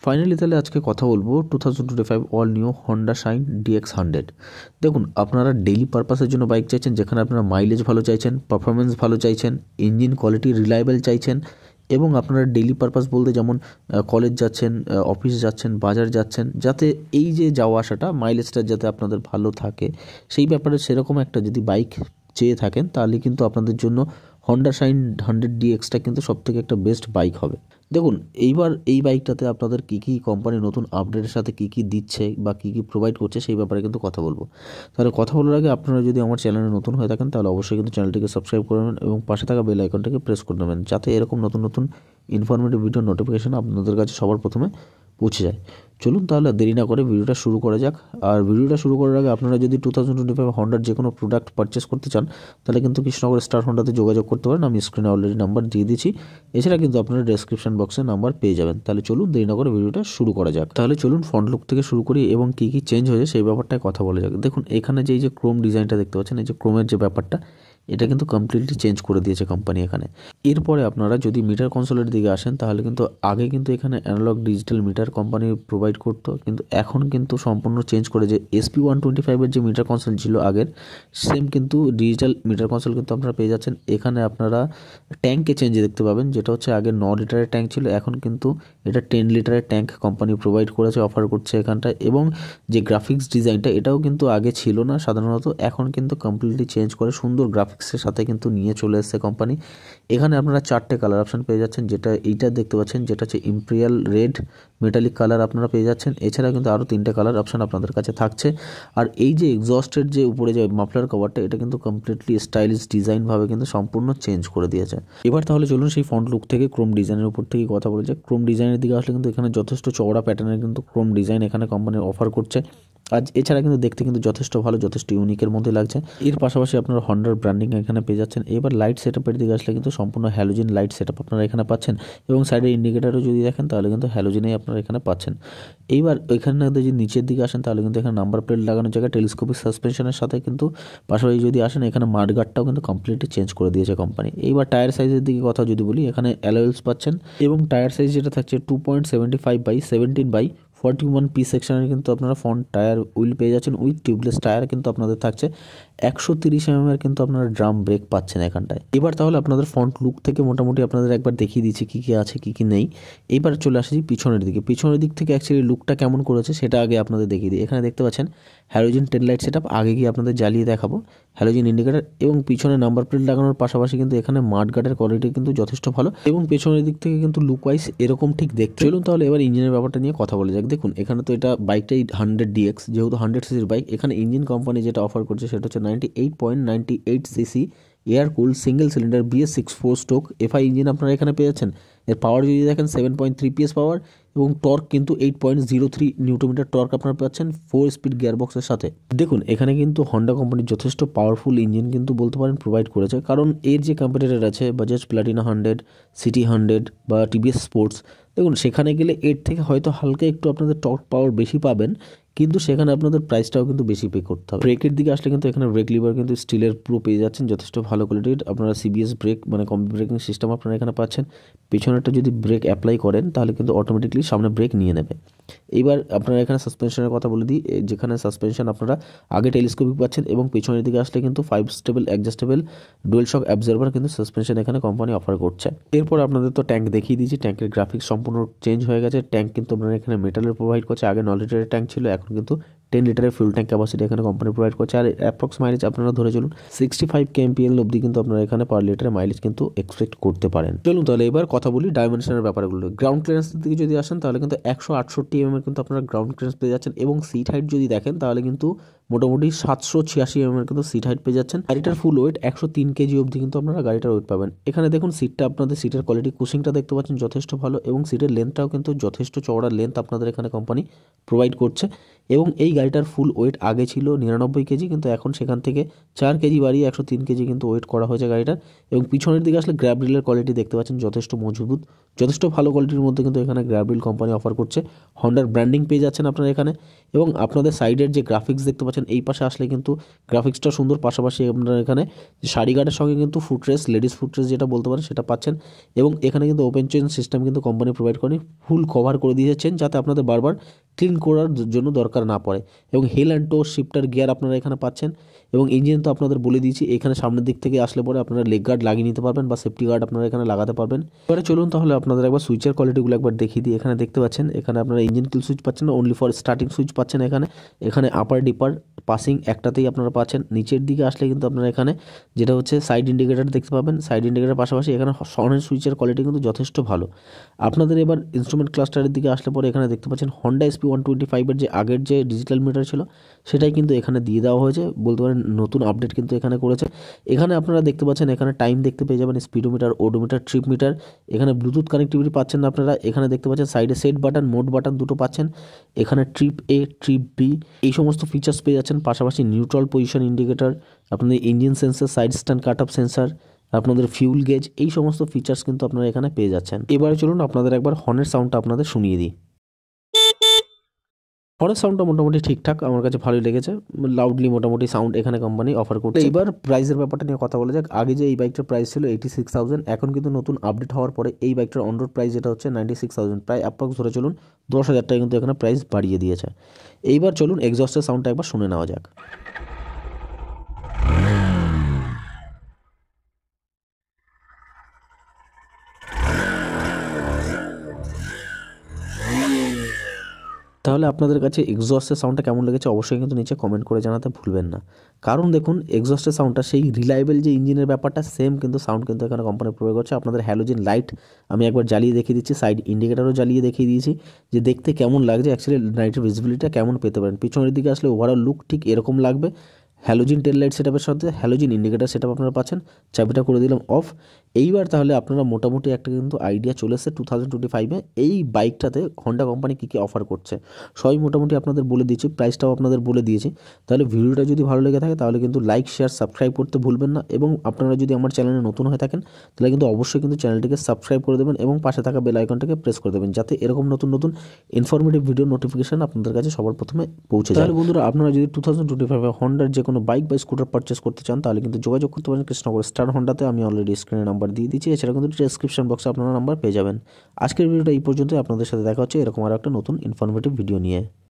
Finally তাহলে আজকে কথা বলবো 2025 all new Honda shine DX100। দেখুন, আপনারা ডেইলি পারপাসের জন্য বাইক চাইছেন, যেখানে আপনারা মাইলেজ ভালো চাইছেন, পারফরমেন্স ভালো চাইছেন, ইঞ্জিন কোয়ালিটি রিলায়েবল চাইছেন, এবং আপনারা ডেইলি পারপাস বলতে যেমন কলেজ যাচ্ছেন, অফিস যাচ্ছেন, বাজার যাচ্ছেন, যাতে এই যে যাওয়া আসাটা মাইলেজটা যাতে আপনাদের ভালো থাকে, সেই ব্যাপারে সেরকম একটা যদি বাইক চেয়ে থাকেন, তাহলে কিন্তু আপনাদের জন্য হন্ডা শাইন 100DX কিন্তু সবথেকে একটা বেস্ট বাইক হবে। দেখুন, এইবার এই বাইকটাতে আপনাদের কী কী কোম্পানি নতুন আপডেটের সাথে কী কী দিচ্ছে বা কী কী প্রোভাইড করছে সেই ব্যাপারে কিন্তু কথা বলবো। তাহলে কথা বলার আগে আপনারা যদি আমার চ্যানেলে নতুন হয়ে থাকেন, তাহলে অবশ্যই কিন্তু চ্যানেলটিকে সাবস্ক্রাইব করে নেবেন এবং পাশে থাকা বেল আইকনটাকে প্রেস করে নেবেন, যাতে এরকম নতুন নতুন ইনফরমেটিভ ভিডিও নোটিফিকেশন আপনাদের কাছে সবার প্রথমে পৌঁছে যায়। চলুন তাহলে দেরি না করে ভিডিওটা শুরু করা যাক। আর ভিডিওটা শুরু করার আগে আপনারা যদি 2025 হন্ডার যে কোনো প্রোডাক্ট পারচেস করতে চান, তাহলে কিন্তু কৃষ্ণনগর স্টার হন্ডাতে যোগাযোগ করতে পারেন। আমি স্ক্রিনে অলরেডি নাম্বার দিয়ে দিচ্ছি, এছাড়া কিন্তু আপনারা ডেসক্রিপশন বক্সে নাম্বার পেয়ে যাবেন। তাহলে চলুন দেরি না করে ভিডিওটা শুরু করা যাক। তাহলে চলুন ফ্রন্ট লুক থেকে শুরু করি এবং কী কী চেঞ্জ হয়েছে সেই ব্যাপারটায় কথা বলা যাক। দেখুন, এখানে যে এই যে ক্রোম ডিজাইনটা দেখতে পাচ্ছেন, এই যে ক্রোমের যে ব্যাপারটা, এটা কিন্তু কমপ্লিটলি চেঞ্জ করে দিয়েছে কোম্পানি এখানে। এরপরে আপনারা যদি মিটার কনসোলের দিকে আসেন, তাহলে কিন্তু আগে কিন্তু এখানে analog digital meter company provide করতো, কিন্তু এখন কিন্তু সম্পূর্ণ চেঞ্জ করে যে SP125-এর যে মিটার কনসোল ছিল আগের, সেম কিন্তু ডিজিটাল মিটার কনসোল কিন্তু আপনারা পেয়ে যাচ্ছেন। এখানে আপনারা ট্যাঙ্কে চেঞ্জ দেখতে পাবেন, যেটা হচ্ছে আগে 9 লিটারের ট্যাঙ্ক ছিল, এখন কিন্তু এটা 10 লিটারের ট্যাঙ্ক কোম্পানি প্রোভাইড করেছে, অফার করছে এখানটায়। এবং যে গ্রাফিক্স ডিজাইনটা, এটাও কিন্তু আগে ছিল না সাধারণত, এখন কিন্তু কমপ্লিটলি চেঞ্জ করে সুন্দর গ্রাফিক্সের সাথে কিন্তু নিয়ে চলে এসেছে কোম্পানি। এখানে আপনারা 4টে কালার অপশান পেয়ে যাচ্ছেন, যেটা এইটা দেখতে পাচ্ছেন, যেটা হচ্ছে ইম্পেরিয়াল রেড, মেটালিক কালার আপনারা পেয়ে যাচ্ছেন। এছাড়া কিন্তু আরও 3টে কালার অপশান আপনাদের কাছে থাকছে। আর এই যে এক্সস্টের যে উপরে যে মাফলার কভারটা, এটা কিন্তু কমপ্লিটলি স্টাইলিশ ডিজাইনভাবে কিন্তু সম্পূর্ণ চেঞ্জ করে দিয়েছে। এবার তাহলে চলুন সেই ফ্রন্ট লুক থেকে ক্রোম ডিজাইনের উপর থেকে কথা বলে যাক। ক্রোম ডিজাইনের দিকে আসলে কিন্তু এখানে যথেষ্ট চওড়া প্যাটার্নের কিন্তু ক্রোম ডিজাইন এখানে কোম্পানি অফার করছে। আজ এছাড়া কিন্তু দেখতে কিন্তু যথেষ্ট ভালো, যথেষ্ট ইউনিকের মধ্যে লাগছে। এর পাশাপাশি আপনারা হন্ডার ব্র্যান্ডিং এখানে পেয়ে যাচ্ছেন। এবার লাইট সেটআপের দিকে আসলে কিন্তু সম্পূর্ণ হ্যালোজেন লাইট সেটআপ আপনারা এখানে পাচ্ছেন, এবং সাইডের ইন্ডিকেটারও যদি দেখেন, তাহলে কিন্তু হ্যালোজেনেই আপনারা এখানে পাচ্ছেন। এইবার এখানে যদি নিচের দিকে আসেন, তাহলে কিন্তু এখানে নাম্বার প্লেট লাগানোর জায়গায় টেলিস্কোপিক সাসপেনশনের সাথে কিন্তু পাশাপাশি যদি আসেন, এখানে মাডগার্ডটাও কিন্তু কমপ্লিটলি চেঞ্জ করে দিয়েছে কোম্পানি। এইবার টায়ার সাইজের দিকে কথা যদি বলি, এখানে অ্যালয়েস পাচ্ছেন, এবং টায়ার সাইজ যেটা থাকছে 2.75/17/41 পিস সেকশনের কিন্তু আপনারা ফ্রন্ট টায়ার হুইল পেয়ে যাচ্ছেন উইথ টিউবলেস টায়ার কিন্তু আপনাদের থাকছে। 130 mm কিন্তু আপনারা ড্রাম ব্রেক পাচ্ছেন এখানটায়। এবার তাহলে আপনাদের ফ্রন্ট লুক থেকে মোটামুটি আপনাদের একবার দেখিয়ে দিচ্ছি কী কী আছে কী কী নেই। এইবার চলে আসছি পিছনের দিকে। পিছনের দিক থেকে অ্যাকচুয়ালি লুকটা কেমন করেছে সেটা আগে আপনাদের দেখিয়ে দিই। এখানে দেখতে পাচ্ছেন হ্যালোজেন টেল লাইট সেটআপ, আগে গিয়ে আপনাদের জ্বালিয়ে দেখাবো হ্যালোজেন ইন্ডিকেটার, এবং পিছনে নাম্বার প্লেট লাগানোর পাশাপাশি কিন্তু এখানে মাডগার্ডের কোয়ালিটি কিন্তু যথেষ্ট ভালো, এবং পেছনের দিক থেকে কিন্তু লুক ওয়াইজ এরকম ঠিক দেখতে। চলুন তাহলে এবার ইঞ্জিনের ব্যাপারটা নিয়ে কথা বলে যাক। দেখুন, এখানে তো এটা বাইকটাই 100DX, যেহেতু 100cc বাইক, এখানে ইঞ্জিন কোম্পানি যেটা অফার করছে সেটা হচ্ছে 98.98cc এয়ার কুল single cylinder BS64 stroke FI engine আপনারা এখানে পেয়ে যাচ্ছেন। এর পাওয়ার যদি দেখেন 7.3 PS পাওয়ার, এবং টর্ক কিন্তু 8.03 নিউটনমিটার টর্ক আপনারা পাচ্ছেন 4 স্পিড গিয়ারবক্সের সাথে। দেখুন, এখানে কিন্তু হন্ডা কোম্পানির যথেষ্ট পাওয়ারফুল ইঞ্জিন কিন্তু বলতে পারেন প্রোভাইড করেছে, কারণ এর যে কম্পিটিটর আছে বাজাজ প্লাটিনা 100, সিটি 100 বা TVS স্পোর্টস, দেখুন সেখানে গেলে এর থেকে হয়তো হালকা একটু আপনাদের টর্ক পাওয়ার বেশি পাবেন, কিন্তু সেখানে আপনাদের প্রাইসটাও কিন্তু বেশি পে করতে হবে। ব্রেকের দিকে আসলে কিন্তু এখানে ব্রেক লিভার কিন্তু স্টিলের পুরো পেয়ে যাচ্ছেন, যথেষ্ট ভালো কোয়ালিটির। আপনারা CBS ব্রেক মানে কম্বি ব্রেকিং সিস্টেম আপনারা এখানে পাচ্ছেন। পিছনেরটা যদি ব্রেক অ্যাপ্লাই করেন, তাহলে কিন্তু অটোমেটিকলি সামনে ব্রেক নিয়ে নেবে। এইবার আপনারা এখানে সাসপেনশনের কথা বলে দিই, যেখানে সাসপেনশন আপনারা আগে টেলিস্কোপিক পাচ্ছেন, এবং পিছনের দিকে আসলে কিন্তু 5 স্টেবল অ্যাডজাস্টেবল ডুয়েল শক অ্যাবজর্ভার কিন্তু সাসপেনশন এখানে কোম্পানি অফার করছে। এরপর আপনাদের তো ট্যাঙ্ক দেখিয়ে দিয়েছি, ট্যাঙ্কের গ্রাফিক্স সম্পূর্ণ চেঞ্জ হয়ে গেছে। ট্যাঙ্ক কিন্তু আপনারা এখানে মেটালের প্রোভাইড করছে, আগে 9 লিটারের ট্যাঙ্ক ছিল, এখন কিন্তু 10 লিটারের ফুয়েল ট্যাঙ্ক ক্যাপাসিটি এখানে কোম্পানি প্রোভাইড করছে। আর অ্যাপ্রক্স মাইলেজ আপনারা ধরে চলুন 65 kmpl অবধি কিন্তু আপনারা এখানে পার লিটারে মাইলেজ কিন্তু এক্সপেক্ট করতে পারেন। চলুন তাহলে এবার কথা বলি ডাইমেনশনের ব্যাপারগুলো। গ্রাউন্ড ক্লিয়ারেন্সের দিকে যদি আসেন, তাহলে কিন্তু 168 mm কিন্তু আপনারা গ্রাউন্ড ক্লিয়ারেন্স পেয়ে যাচ্ছেন, এবং সিট হাইট যদি দেখেন, তাহলে কিন্তু মোটামুটি 786 mm কিন্তু সিট হাইট পেয়ে যাচ্ছেন। গাড়িটার ফুল ওয়েট 103 kg অবধি কিন্তু আপনারা গাড়িটার ওয়েট পাবেন। এখানে দেখুন সিটটা, আপনাদের সিটের কোয়ালিটি, কুশিংটা দেখতে পাচ্ছেন যথেষ্ট ভালো, এবং সিটের লেন্থটাও কিন্তু যথেষ্ট চওড়া লেন্থ আপনাদের এখানে কোম্পানি প্রোভাইড করছে। এবং এই গাড়িটার ফুল ওয়েট আগে ছিল 99 kg, কিন্তু এখন সেখান থেকে 4 kg বাড়িয়ে 103 kg কিন্তু ওয়েট করা হয়েছে গাড়িটার। এবং পিছনের দিকে আসলে গ্র্যাব রিলের কোয়ালিটি দেখতে পাচ্ছেন যথেষ্ট মজবুত, যথেষ্ট ভালো কোয়ালিটির মধ্যে কিন্তু এখানে গ্র্যাব রিল কোম্পানি অফার করছে। হন্ডার ব্র্যান্ডিং পেয়ে যাচ্ছেন আপনারা এখানে, এবং আপনাদের সাইডের যে গ্রাফিক্স দেখতে পাচ্ছেন পাচ্ছেন এই পাশে আসলে কিন্তু গ্রাফিক্সটা সুন্দর, পাশাপাশি আপনারা এখানে শাড়ি গার্ডের সঙ্গে কিন্তু ফুটরেস, লেডিস ফুটরেস যেটা বলতে পারেন সেটা পাচ্ছেন। এবং এখানে কিন্তু ওপেন চেন সিস্টেম কিন্তু কোম্পানি প্রোভাইড করেনি, ফুল কভার করে দিয়েছেন যাতে আপনাদের বারবার ক্লিন করার জন্য দরকার না পড়ে। এবং heel and toe shifter gear আপনারা এখানে পাচ্ছেন। এবং ইঞ্জিন তো আপনাদের বলে দিয়েছি, এখানে সামনের দিক থেকে আসলে পরে আপনারা লেগ গার্ড লাগিয়ে নিতে পারবেন বা সেফটি গার্ড আপনারা এখানে লাগাতে পারবেন। এবারে চলুন তাহলে আপনাদের একবার সুইচের কোয়ালিটিগুলো একবার দেখিয়ে দিই। এখানে দেখতে পাচ্ছেন এখানে আপনারা ইঞ্জিন কিল সুইচ পাচ্ছেন না, অনলি ফর স্টার্টিং সুইচ পাচ্ছেন এখানে। এখানে আপার ডিপার পাসিং একটাতেই আপনারা পাচ্ছেন। নিচের দিকে আসলে কিন্তু আপনারা এখানে যেটা হচ্ছে সাইড ইন্ডিকেটার দেখতে পাবেন। সাইড ইন্ডিকেটার পাশাপাশি এখানে হর্নের সুইচের কোয়ালিটি কিন্তু যথেষ্ট ভালো। আপনাদের এবার ইনস্ট্রুমেন্ট ক্লাস্টারের দিকে আসলে পরে এখানে দেখতে পাচ্ছেন হন্ডা SP125-এর যে আগের যে ডিজিটাল মিটার ছিল সেটাই কিন্তু এখানে দিয়ে দেওয়া হয়েছে, বলতে পারেন নতুন আপডেট কিন্তু এখানে করেছে। এখানে আপনারা দেখতে পাচ্ছেন এখানে টাইম দেখতে পেয়ে যাবেন, স্পিডোমিটার, ওডোমিটার, ট্রিপ মিটার। এখানে ব্লুটুথ কানেক্টিভিটি পাচ্ছেন না আপনারা। এখানে দেখতে পাচ্ছেন সাইডে সেট বাটন, মোড বাটন দুটো পাচ্ছেন। এখানে ট্রিপ এ, ট্রিপ বি এই সমস্ত ফিচার্স পেয়ে যাচ্ছেন। পাশাপাশি নিউট্রাল পজিশন ইন্ডিকেটর, আপনাদের engine sensor, side stand cut off sensor, আপনাদের ফিউল গেজ, এই সমস্ত ফিচার্স কিন্তু আপনারা এখানে পেয়ে যাচ্ছেন। এবারে চলুন আপনাদের একবার হর্নের সাউন্ডটা আপনাদের শুনিয়ে দিই। হর্নের সাউন্ডটা মোটামুটি ঠিকঠাক, আমার কাছে ভালোই লেগেছে। লাউডলি মোটামুটি সাউন্ড এখানে কোম্পানি অফার করছে। এবার প্রাইসের ব্যাপারটা নিয়ে কথা বলা যাক। আগে যে এই বাইকটার প্রাইস ছিল 86,000, এখন কিন্তু নতুন আপডেট হওয়ার পরে এই বাইকটার অন রোড প্রাইস যেটা হচ্ছে 96,000, প্রায় অ্যাপ্রক্স ধরে চলুন 10,000 টাকা কিন্তু এখানে প্রাইস বাড়িয়ে দিয়েছে। এইবার চলুন এক্সস্টের সাউন্ডটা একবার শুনে নেওয়া যাক। তাহলে আপনাদের কাছে এক্সস্টের সাউন্ডটা কেমন লেগেছে অবশ্যই কিন্তু নিচে কমেন্ট করে জানাতে ভুলবেন না। কারণ দেখুন এক্সস্টের সাউন্ডটা সেই রিলায়েবল যে ইঞ্জিনের ব্যাপারটা সেম কিন্তু সাউন্ড কিন্তু এখানে কোম্পানি প্রয়োগ করছে। আপনাদের হ্যালোজেন লাইট আমি একবার জ্বালিয়ে দেখিয়ে দিচ্ছি, সাইড ইন্ডিকেটারও জ্বালিয়ে দেখিয়ে দিয়েছি যে দেখতে কেমন লাগছে, অ্যাকচুয়ালি নাইটের ভিজিবিলিটিটা কেমন পেতে পারেন। পিছনের দিকে আসলে ওভারঅল লুক ঠিক এরকম লাগবে। হ্যালোজিন টেল লাইট সেটআপের সাথে হ্যালোজিন ইন্ডিকেটার সেটআপ আপনারা পাচ্ছেন। চাবিটা করে দিলাম অফ। এইবার তাহলে আপনারা মোটামুটি একটা কিন্তু আইডিয়া চলে এসেছে 2025-এ এই বাইকটাতে হন্ডা কোম্পানি কী কী অফার করছে সবই মোটামুটি আপনাদের বলে দিয়েছি, প্রাইসটাও আপনাদের বলে দিয়েছি। তাহলে ভিডিওটা যদি ভালো লেগে থাকে তাহলে কিন্তু লাইক, শেয়ার, সাবস্ক্রাইব করতে ভুলবেন না। এবং আপনারা যদি আমার চ্যানেলে নতুন হয়ে থাকেন তাহলে কিন্তু অবশ্যই কিন্তু চ্যানেলটিকে সাবস্ক্রাইব করে দেবেন এবং পাশে থাকা বেল আইকনটাকে প্রেস করে দেবেন যাতে এরকম নতুন নতুন ইনফরমেটিভ ভিডিও নোটিফিকেশন আপনাদের কাছে সবার প্রথমে পৌঁছে যায়। তাহলে বন্ধুরা আপনারা যদি 2025-এ হন্ডার যে কোনো বাইক বা স্কুটার পারচেস করতে চান তাহলে কিন্তু যোগাযোগ করতে পারেন কৃষ্ণনগর স্টার হন্ডাতে। আমি অলরেডি স্ক্রিনে নাম্বার দিয়ে দিচ্ছি, এছাড়া কিন্তু ডেসক্রিপশন বক্সে আপনারা নাম্বার পেয়ে যাবেন। আজকের ভিডিওটা এই পর্যন্তই, আপনাদের সাথে দেখা হচ্ছে এরকম আরও একটা নতুন ইনফরমেটিভ ভিডিও নিয়ে।